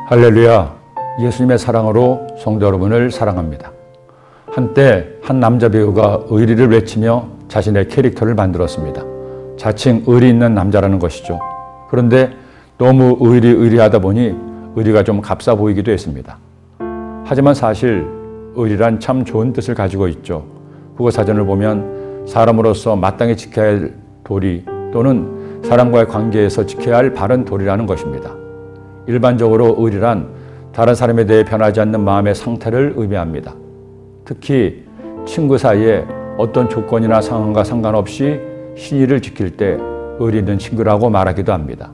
할렐루야, 예수님의 사랑으로 성도 여러분을 사랑합니다. 한때 한 남자 배우가 의리를 외치며 자신의 캐릭터를 만들었습니다. 자칭 의리 있는 남자라는 것이죠. 그런데 너무 의리하다 보니 의리가 좀 값싸 보이기도 했습니다. 하지만 사실 의리란 참 좋은 뜻을 가지고 있죠. 국어사전을 보면 사람으로서 마땅히 지켜야 할 도리 또는 사람과의 관계에서 지켜야 할 바른 도리라는 것입니다. 일반적으로 의리란 다른 사람에 대해 변하지 않는 마음의 상태를 의미합니다. 특히 친구 사이에 어떤 조건이나 상황과 상관없이 신의를 지킬 때 의리 있는 친구라고 말하기도 합니다.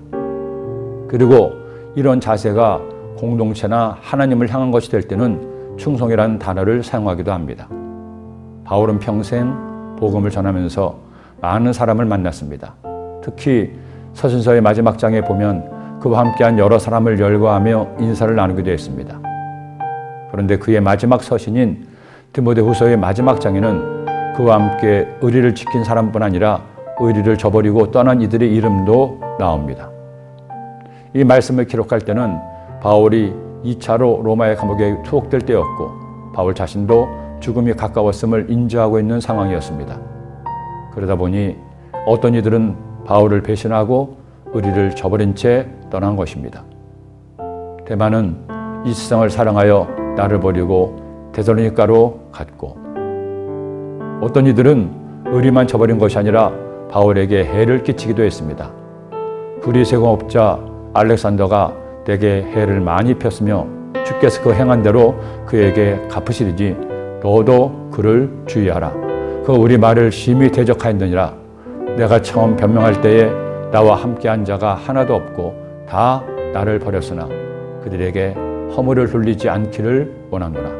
그리고 이런 자세가 공동체나 하나님을 향한 것이 될 때는 충성이라는 단어를 사용하기도 합니다. 바울은 평생 복음을 전하면서 많은 사람을 만났습니다. 특히 서신서의 마지막 장에 보면 그와 함께한 여러 사람을 열거하며 인사를 나누기도 했습니다. 그런데 그의 마지막 서신인 디모데후서의 마지막 장에는 그와 함께 의리를 지킨 사람뿐 아니라 의리를 저버리고 떠난 이들의 이름도 나옵니다. 이 말씀을 기록할 때는 바울이 2차로 로마의 감옥에 투옥될 때였고 바울 자신도 죽음이 가까웠음을 인지하고 있는 상황이었습니다. 그러다 보니 어떤 이들은 바울을 배신하고 의리를 저버린 채 떠난 것입니다. 데마는 이 세상을 사랑하여 나를 버리고 데살로니가로 갔고 어떤 이들은 의리만 저버린 것이 아니라 바울에게 해를 끼치기도 했습니다. 구리세공업자 알렉산더가 내게 해를 많이 폈으며 주께서 그 행한 대로 그에게 갚으시리니 너도 그를 주의하라. 그 우리 말을 심히 대적하였느니라. 내가 처음 변명할 때에 나와 함께한 자가 하나도 없고 다 나를 버렸으나 그들에게 허물을 돌리지 않기를 원하노라.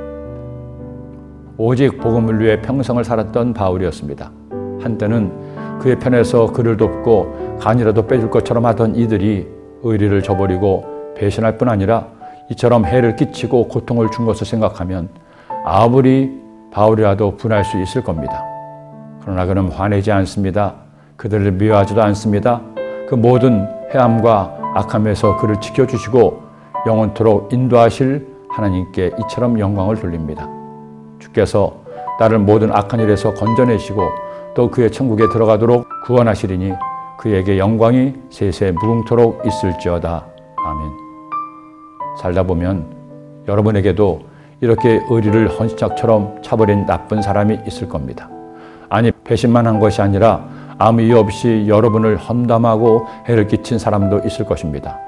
오직 복음을 위해 평생을 살았던 바울이었습니다. 한때는 그의 편에서 그를 돕고 간이라도 빼줄 것처럼 하던 이들이 의리를 저버리고 배신할 뿐 아니라 이처럼 해를 끼치고 고통을 준 것을 생각하면 아무리 바울이라도 분할 수 있을 겁니다. 그러나 그는 화내지 않습니다. 그들을 미워하지도 않습니다. 그 모든 해함과 악함에서 그를 지켜주시고 영원토록 인도하실 하나님께 이처럼 영광을 돌립니다. 주께서 나를 모든 악한 일에서 건져내시고 또 그의 천국에 들어가도록 구원하시리니 그에게 영광이 세세 무궁토록 있을지어다. 아멘. 살다 보면 여러분에게도 이렇게 의리를 헌신짝처럼 차버린 나쁜 사람이 있을 겁니다. 아니 배신만 한 것이 아니라 아무 이유 없이 여러분을 험담하고 해를 끼친 사람도 있을 것입니다.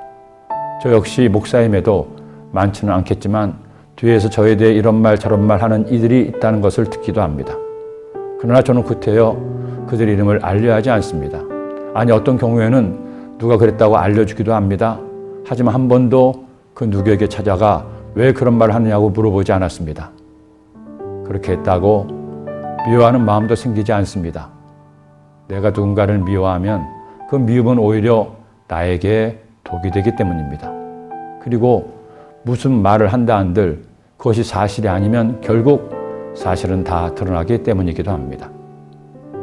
저 역시 목사임에도 많지는 않겠지만 뒤에서 저에 대해 이런 말 저런 말 하는 이들이 있다는 것을 듣기도 합니다. 그러나 저는 구태여 그들 이름을 알려야 하지 않습니다. 아니 어떤 경우에는 누가 그랬다고 알려주기도 합니다. 하지만 한 번도 그 누구에게 찾아가 왜 그런 말을 하느냐고 물어보지 않았습니다. 그렇게 했다고 미워하는 마음도 생기지 않습니다. 내가 누군가를 미워하면 그 미움은 오히려 나에게 독이 되기 때문입니다. 그리고 무슨 말을 한다 한들 그것이 사실이 아니면 결국 사실은 다 드러나기 때문이기도 합니다.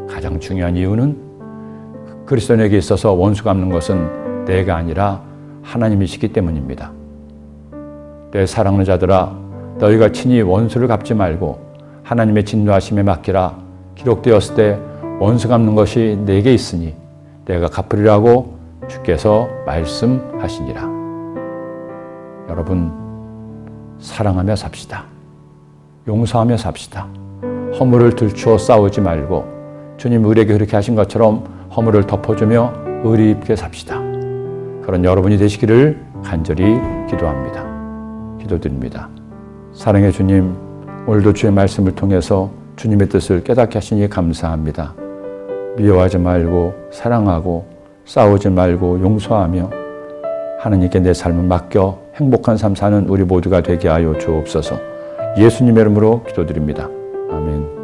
가장 중요한 이유는 그리스도인에게 있어서 원수 갚는 것은 내가 아니라 하나님이시기 때문입니다. 내 사랑하는 자들아, 너희가 친히 원수를 갚지 말고 하나님의 진노하심에 맡기라. 기록되었을 때 원수 갚는 것이 내게 있으니 내가 갚으리라고 주께서 말씀하시니라. 여러분, 사랑하며 삽시다. 용서하며 삽시다. 허물을 들추어 싸우지 말고 주님 우리에게 그렇게 하신 것처럼 허물을 덮어주며 의리 있게 삽시다. 그런 여러분이 되시기를 간절히 기도합니다. 기도드립니다. 사랑의 주님, 오늘도 주의 말씀을 통해서 주님의 뜻을 깨닫게 하시니 감사합니다. 미워하지 말고 사랑하고 싸우지 말고 용서하며 하나님께 내 삶을 맡겨 행복한 삶 사는 우리 모두가 되게 하여 주옵소서. 예수님의 이름으로 기도드립니다. 아멘.